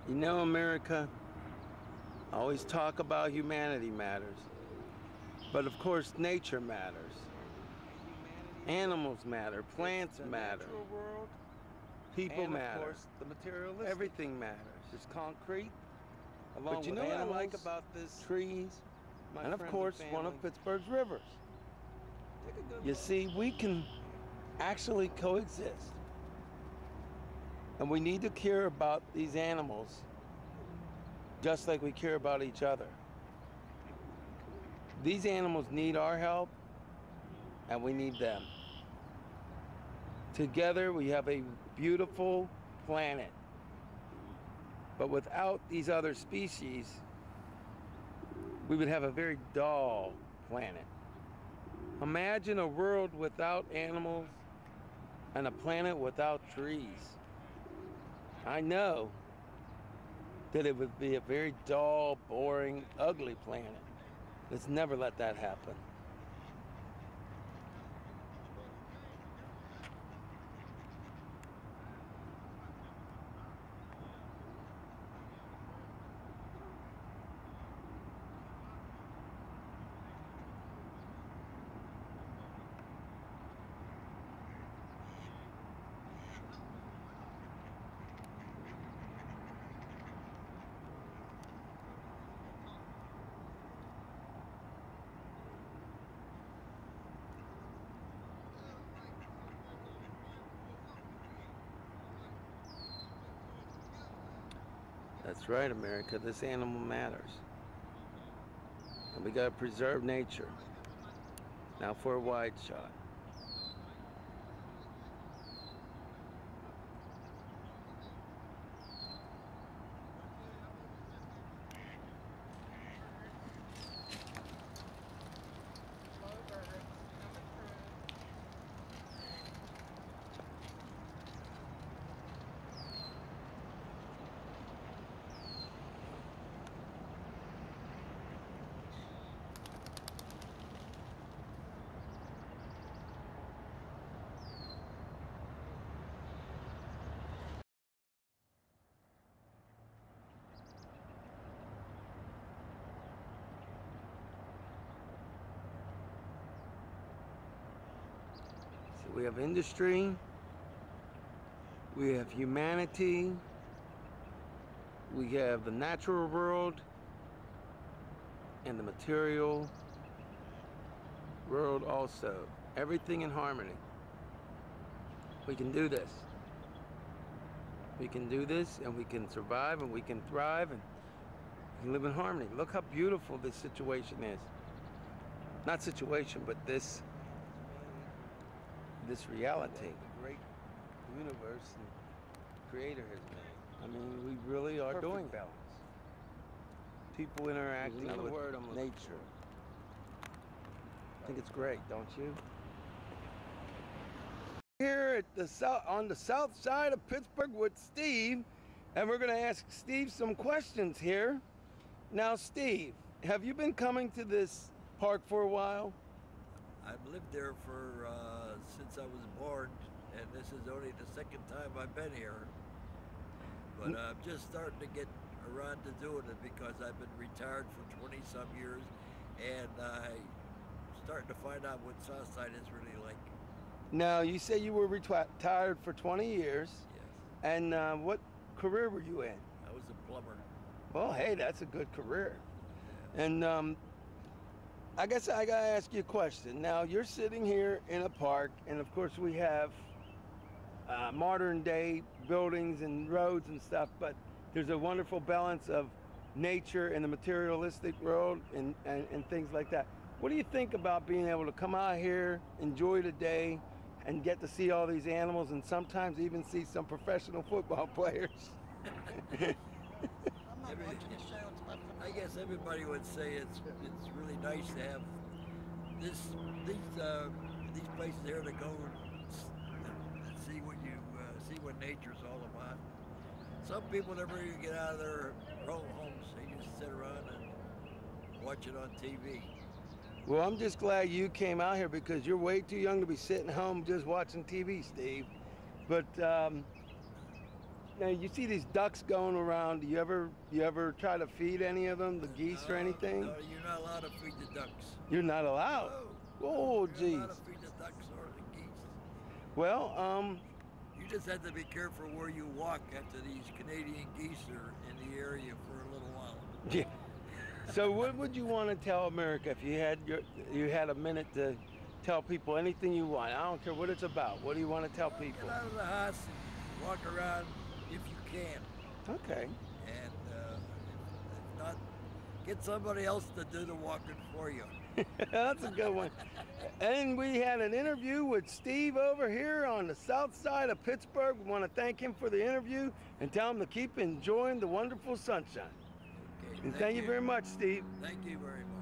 You know, America, I always talk about humanity matters, but of course nature matters. Animals matter, plants matter, natural world, people and matter. of course the materialistic. Everything matters. There's concrete, along But you with know what I animals, like about this? Trees, my and of friends course and one of family. Pittsburgh's rivers. Take a good You look. see, we can actually coexist. And we need to care about these animals just like we care about each other. These animals need our help, and we need them. Together we have a beautiful planet. But without these other species, we would have a very dull planet. Imagine a world without animals and a planet without trees. I know that it would be a very dull, boring, ugly planet. Let's never let that happen. That's right, America. This animal matters. And we gotta preserve nature. Now for a wide shot. So we have industry, we have humanity, we have the natural world, and the material world also. Everything in harmony. We can do this. We can do this, and we can survive, and we can thrive, and we can live in harmony. Look how beautiful this situation is. Not situation, but this reality. The great universe and Creator has made. I mean, we really are Perfect doing balance. people interacting Another with word I'm looking nature. I think it's great, don't you? Here at the on the south side of Pittsburgh with Steve, and we're going to ask Steve some questions here. Now, Steve, have you been coming to this park for a while? I've lived there for since I was born, and this is only the second time I've been here. But I'm just starting to get around to doing it because I've been retired for 20 some years, and I'm starting to find out what Southside is really like. Now, you say you were retired for 20 years, Yes, and what career were you in? I was a plumber. Well, hey, that's a good career. And I guess I gotta ask you a question. Now, you're sitting here in a park, and of course we have modern day buildings and roads and stuff, but there's a wonderful balance of nature and the materialistic world and things like that. What do you think about being able to come out here, enjoy the day, and get to see all these animals, and sometimes even see some professional football players? I'm not watching the show. It's about I guess everybody would say it's really nice to have these places here to go and see what nature's all about. Some people never even get out of their own homes. They just sit around and watch it on TV. Well, I'm just glad you came out here because you're way too young to be sitting home just watching TV, Steve. But now you see these ducks going around. Do you ever try to feed any of them, the geese or anything? No, you're not allowed to feed the ducks. You're not allowed. No. Oh, You're geez. not allowed to feed the ducks or the geese. Well, You just have to be careful where you walk after these Canadian geese are in the area for a little while. yeah. So what would you want to tell America if you had a minute to tell people anything you want? I don't care what it's about. What do you want to tell people? Get out of the house and walk around if you can. Okay. And if not, get somebody else to do the walking for you. That's a good one. And we had an interview with Steve over here on the south side of Pittsburgh. We want to thank him for the interview and tell him to keep enjoying the wonderful sunshine. Okay, And thank you very much, Steve. Thank you very much.